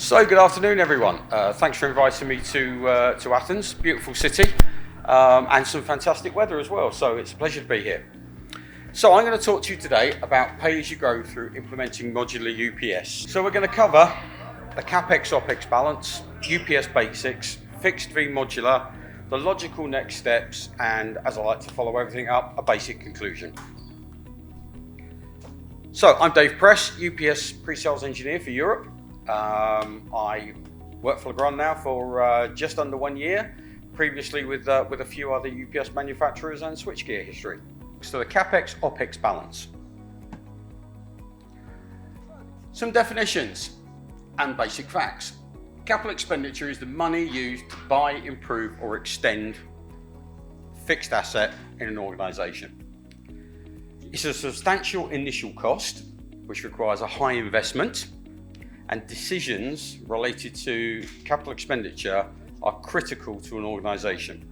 So good afternoon everyone. Thanks for inviting me to Athens, beautiful city, and some fantastic weather as well, so it's a pleasure to be here. So I'm going to talk to you today about pay-as-you-go through implementing modular UPS. So we're going to cover the CapEx-OpEx balance, UPS basics, fixed v modular, the logical next steps, and as I like to follow everything up, a basic conclusion. So I'm Dave Press, UPS pre-sales engineer for Europe. I work for Legrand now for just under 1 year, previously with a few other UPS manufacturers and switchgear history. So the CapEx-OpEx balance. Some definitions and basic facts. Capital expenditure is the money used to buy, improve or extend fixed asset in an organisation. It's a substantial initial cost which requires a high investment, and decisions related to capital expenditure are critical to an organisation.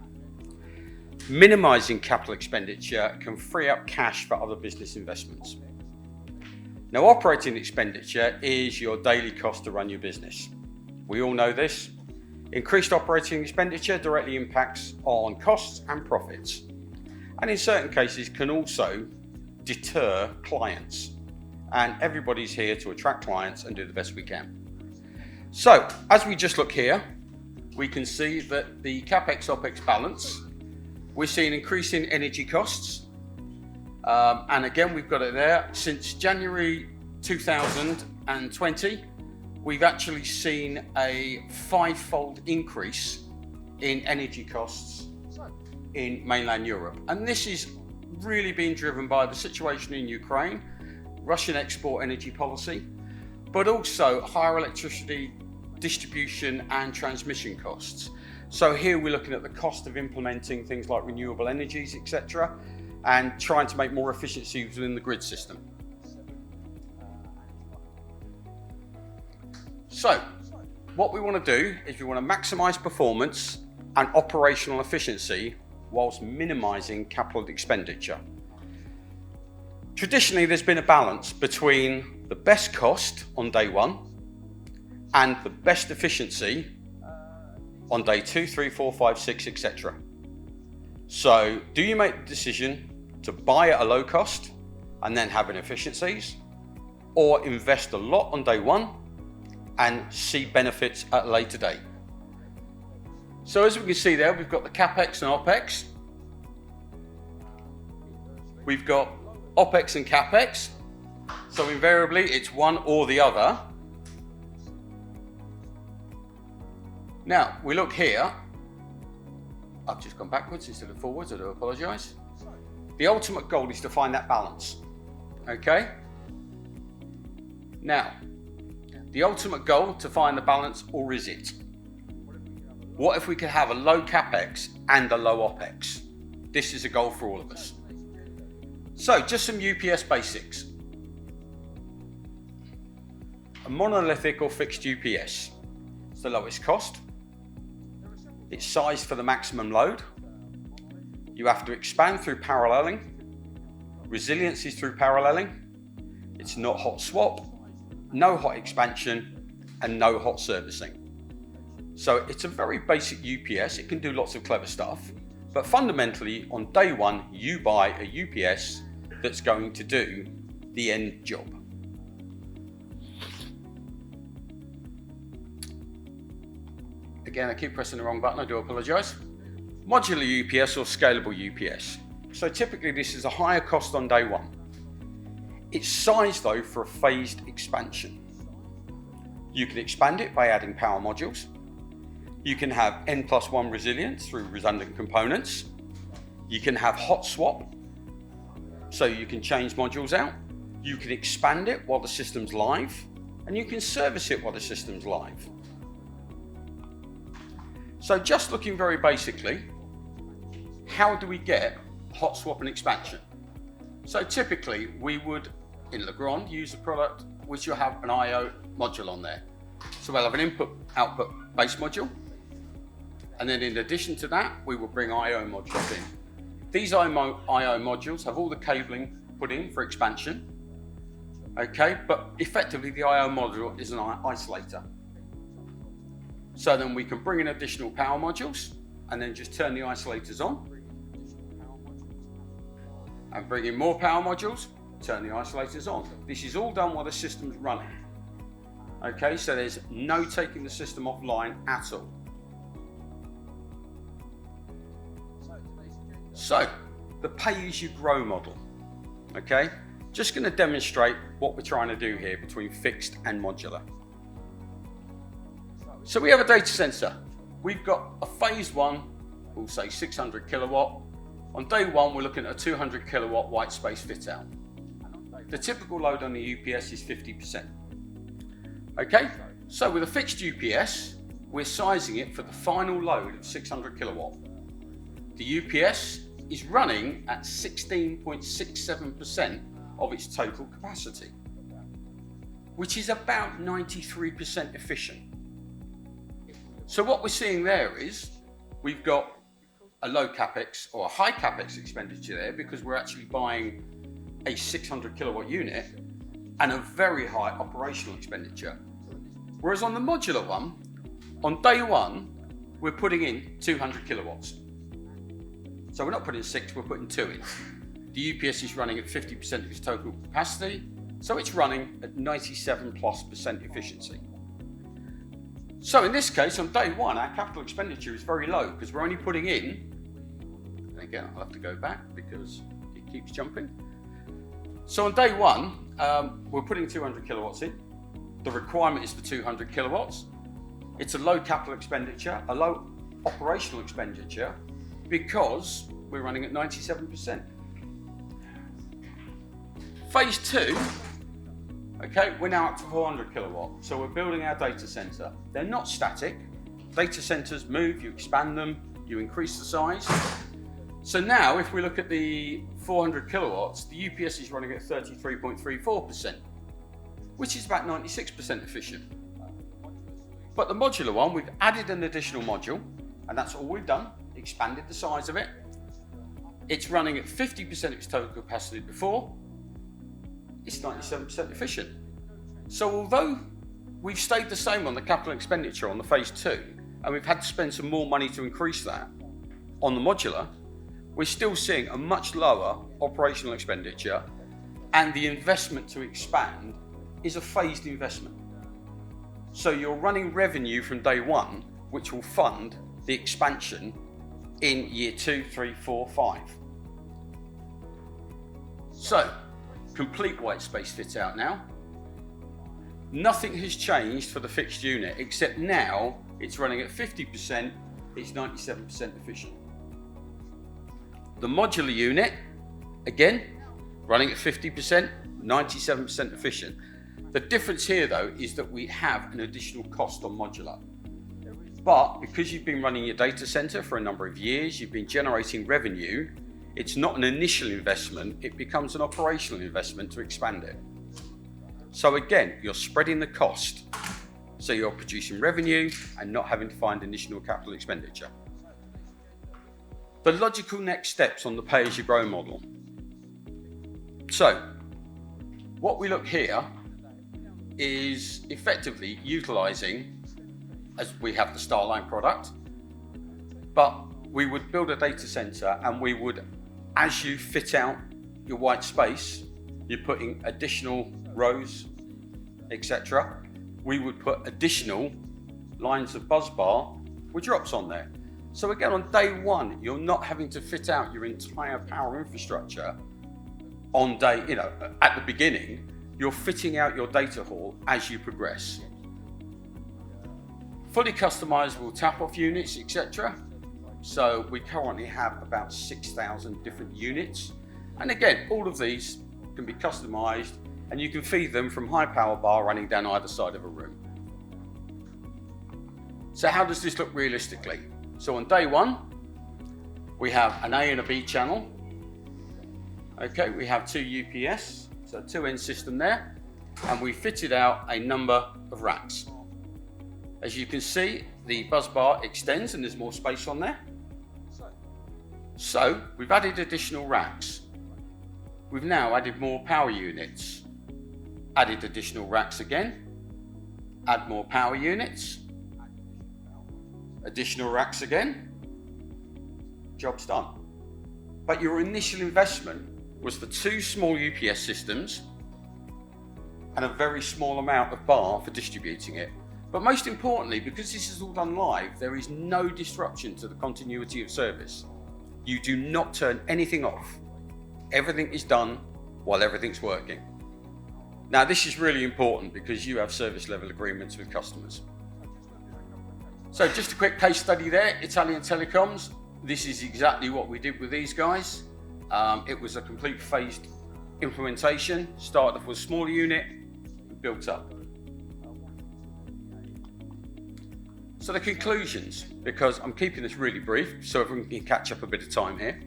Minimising capital expenditure can free up cash for other business investments. Now, operating expenditure is your daily cost to run your business. We all know this. Increased operating expenditure directly impacts on costs and profits, and in certain cases can also deter clients. And everybody's here to attract clients and do the best we can. So, as we just look here, we can see that the CapEx-OpEx balance, we're seeing increasing energy costs. And again, we've got it there. Since January 2020, we've actually seen a 5-fold increase in energy costs in mainland Europe. And this is really being driven by the situation in Ukraine, Russian export energy policy, but also higher electricity distribution and transmission costs. So here we're looking at the cost of implementing things like renewable energies, etc., and trying to make more efficiencies within the grid system. So what we want to do is we want to maximize performance and operational efficiency whilst minimizing capital expenditure. Traditionally, there's been a balance between the best cost on day one and the best efficiency on day 2, 3, 4, 5, 6, etc. So, do you make the decision to buy at a low cost and then have inefficiencies, or invest a lot on day one and see benefits at a later date? So, as we can see there, we've got the CapEx and OpEx. We've got OpEx and CapEx, so invariably it's one or the other. Now, we look here, I've just gone backwards instead of forwards, I do apologise. The ultimate goal is to find that balance, okay? Now, the ultimate goal to find the balance, or is it? What if we could have a low CapEx and a low OpEx? This is a goal for all of us. So, just some UPS basics. A monolithic or fixed UPS. It's the lowest cost. It's sized for the maximum load. You have to expand through paralleling. Resilience is through paralleling. It's not hot swap, no hot expansion, and no hot servicing. So it's a very basic UPS. It can do lots of clever stuff. But fundamentally, on day one, you buy a UPS that's going to do the end job. Again, I keep pressing the wrong button, I do apologise. Modular UPS or scalable UPS. So typically this is a higher cost on day one. It's sized though for a phased expansion. You can expand it by adding power modules. You can have N+1 resilience through redundant components. You can have hot swap, so you can change modules out. You can expand it while the system's live, and you can service it while the system's live. So just looking very basically, how do we get hot swap and expansion? So typically we would, in Legrand, use a product which will have an IO module on there. So we'll have an input-output base module, and then in addition to that, we will bring IO modules in. These IO modules have all the cabling put in for expansion, okay, but effectively the IO module is an isolator. So then we can bring in additional power modules and then just turn the isolators on. And bring in more power modules, turn the isolators on. This is all done while the system's running. Okay, so there's no taking the system offline at all. So, the pay-as-you-grow model. Okay, just going to demonstrate what we're trying to do here between fixed and modular. So we have a data center. We've got a phase one, we'll say 600 kilowatt. On day one, we're looking at a 200 kilowatt white space fit out. The typical load on the UPS is 50%. Okay, so with a fixed UPS, we're sizing it for the final load of 600 kilowatt. The UPS is running at 16.67% of its total capacity, which is about 93% efficient. So what we're seeing there is we've got a low capex or a high capex expenditure there because we're actually buying a 600 kilowatt unit and a very high operational expenditure. Whereas on the modular one, on day one, we're putting in 200 kilowatts. So we're not putting 6, we're putting 2 in. The UPS is running at 50% of its total capacity, so it's running at 97+% efficiency. So in this case, on day one, our capital expenditure is very low because we're only putting in, and again, I'll have to go back because it keeps jumping. So on day one, we're putting 200 kilowatts in. The requirement is for 200 kilowatts. It's a low capital expenditure, a low operational expenditure because we're running at 97%. Phase two, okay, we're now up to 400 kilowatt. So we're building our data center. They're not static. Data centers move, you expand them, you increase the size. So now if we look at the 400 kilowatts, the UPS is running at 33.34%, which is about 96% efficient. But the modular one, we've added an additional module, and that's all we've done, expanded the size of it. It's running at 50% of its total capacity before. It's 97% efficient. So although we've stayed the same on the capital expenditure on the phase two, and we've had to spend some more money to increase that on the modular, we're still seeing a much lower operational expenditure, and the investment to expand is a phased investment. So you're running revenue from day one, which will fund the expansion in year 2, 3, 4, 5. So, complete white space fit out now. Nothing has changed for the fixed unit, except now it's running at 50%, it's 97% efficient. The modular unit, again, running at 50%, 97% efficient. The difference here though is that we have an additional cost on modular. But because you've been running your data center for a number of years, you've been generating revenue, it's not an initial investment, it becomes an operational investment to expand it. So again, you're spreading the cost. So you're producing revenue and not having to find additional capital expenditure. The logical next steps on the pay-as-you-grow model. So, what we look here is effectively utilizing, as we have the Starline product, but we would build a data center and we would, as you fit out your white space, you're putting additional rows, etc. We would put additional lines of bus bar with drops on there. So again, on day one, you're not having to fit out your entire power infrastructure on day, at the beginning. You're fitting out your data hall as you progress. Fully customizable tap-off units, etc. So we currently have about 6,000 different units. And again, all of these can be customized and you can feed them from high power bar running down either side of a room. So how does this look realistically? So on day one, we have an A and a B channel. Okay, we have 2 UPS, so 2-end system there, and we fitted out a number of racks. As you can see, the bus bar extends and there's more space on there. So we've added additional racks. We've now added more power units, added additional racks again, add more power units, additional racks again, job's done. But your initial investment was for 2 small UPS systems and a very small amount of bar for distributing it. But most importantly, because this is all done live, there is no disruption to the continuity of service. You do not turn anything off. Everything is done while everything's working. Now, this is really important because you have service level agreements with customers. So just a quick case study there, Italian Telecoms. This is exactly what we did with these guys. It was a complete phased implementation, started off with a small unit, and built up. So the conclusions, because I'm keeping this really brief so everyone can catch up a bit of time here.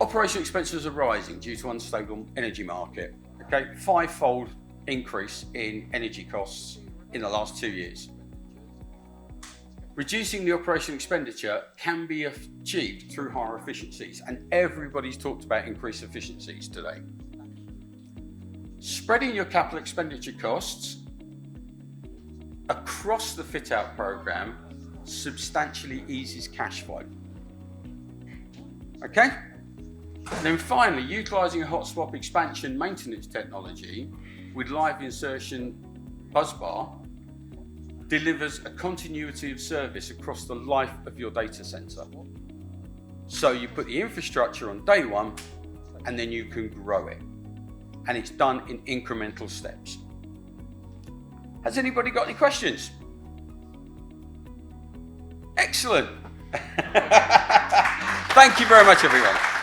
Operational expenses are rising due to unstable energy market. Okay, 5-fold increase in energy costs in the last 2 years. Reducing the operational expenditure can be achieved through higher efficiencies, and everybody's talked about increased efficiencies today. Spreading your capital expenditure costs across the fit-out program substantially eases cash flow. Okay? And then finally, utilising a hot swap expansion maintenance technology with live insertion busbar delivers a continuity of service across the life of your data center. So you put the infrastructure on day one and then you can grow it. And it's done in incremental steps. Has anybody got any questions? Excellent. Thank you very much, everyone.